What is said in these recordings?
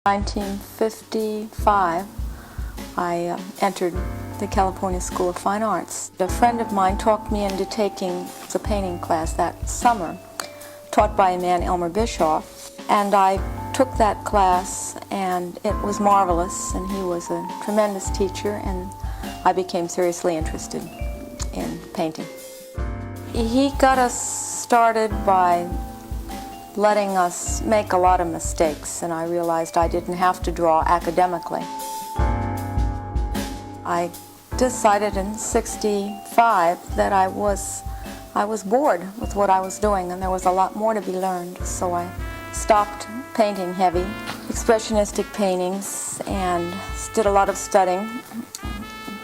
1955, I entered the California School of Fine Arts. A friend of mine talked me into taking the painting class that summer, taught by a man, Elmer Bischoff, and I took that class, and it was marvelous, and he was a tremendous teacher, and I became seriously interested in painting. He got us started by letting us make a lot of mistakes, and I realized I didn't have to draw academically. I decided in '65 that I was bored with what I was doing, and there was a lot more to be learned, so I stopped painting heavy, expressionistic paintings, and did a lot of studying,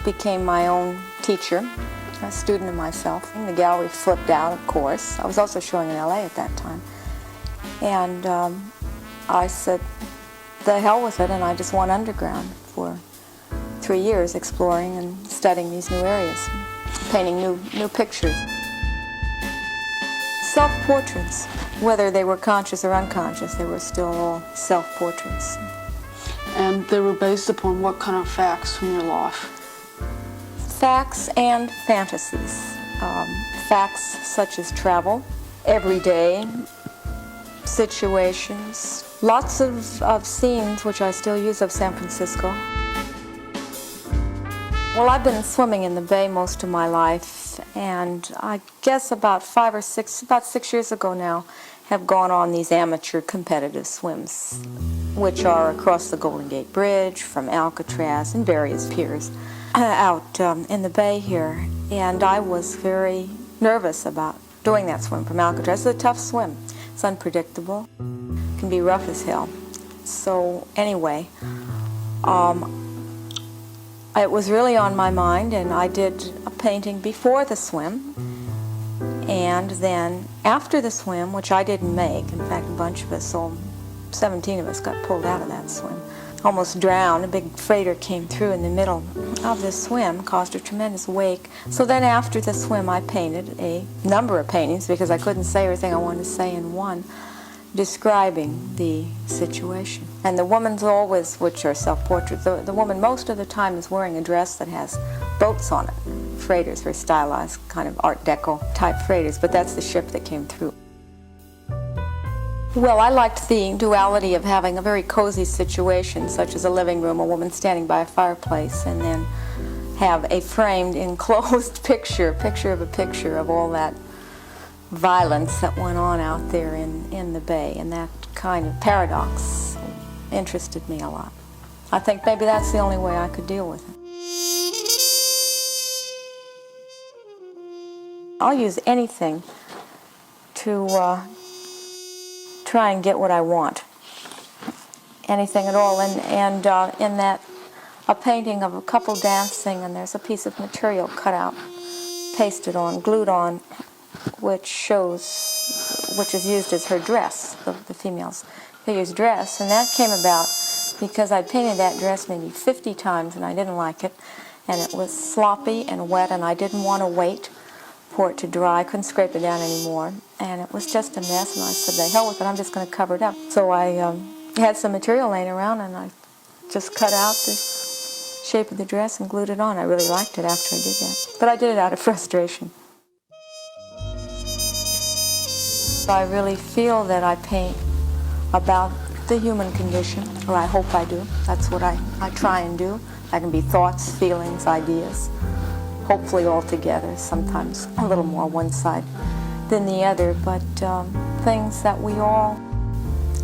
became my own teacher, a student of myself. The gallery flipped out, of course. I was also showing in LA at that time. And I said, the hell with it, and I just went underground for 3 years exploring and studying these new areas, painting new pictures. Self-portraits, whether they were conscious or unconscious, they were still all self-portraits. And they were based upon what kind of facts from your life? Facts and fantasies. Facts such as travel, everyday situations, lots of scenes which I still use of San Francisco. Well, I've been swimming in the bay most of my life, and I guess about 6 years ago now, have gone on these amateur competitive swims, which are across the Golden Gate Bridge, from Alcatraz, and various piers out in the bay here. And I was very nervous about doing that swim from Alcatraz. It's a tough swim. It's unpredictable. It can be rough as hell. So anyway, it was really on my mind, and I did a painting before the swim, and then after the swim, which I didn't make. In fact, a bunch of us, 17 of us, got pulled out of that swim. Almost drowned. A big freighter came through in the middle of the swim, caused a tremendous wake. So then after the swim, I painted a number of paintings, because I couldn't say everything I wanted to say in one, describing the situation. And the woman's always, which are self-portraits, the woman most of the time is wearing a dress that has boats on it. Freighters, very stylized, kind of Art Deco type freighters, but that's the ship that came through. Well, I liked the duality of having a very cozy situation, such as a living room, a woman standing by a fireplace, and then have a framed, enclosed picture of all that violence that went on out there in the bay, and that kind of paradox interested me a lot. I think maybe that's the only way I could deal with it. I'll use anything to try and get what I want. Anything at all. And in that, a painting of a couple dancing, and there's a piece of material cut out, pasted on, glued on, which is used as her dress, the female's figure's dress. And that came about because I'd painted that dress maybe 50 times, and I didn't like it. And it was sloppy and wet, and I didn't want to wait for it to dry. I couldn't scrape it down anymore, and it was just a mess, and I said, the hell with it, I'm just going to cover it up. So I had some material laying around, and I just cut out the shape of the dress and glued it on. I really liked it after I did that, but I did it out of frustration. I really feel that I paint about the human condition, or I hope I do. That's what I try and do. I can be thoughts, feelings, ideas, hopefully all together, sometimes a little more one side than the other, but things that we all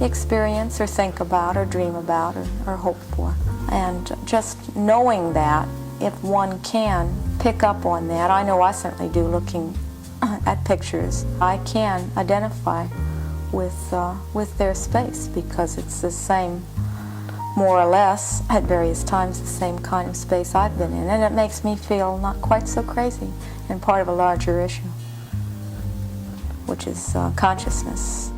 experience or think about or dream about or hope for. And just knowing that, if one can pick up on that, I know I certainly do looking at pictures, I can identify with their space, because it's the same, more or less, at various times, the same kind of space I've been in. And it makes me feel not quite so crazy and part of a larger issue, which is consciousness.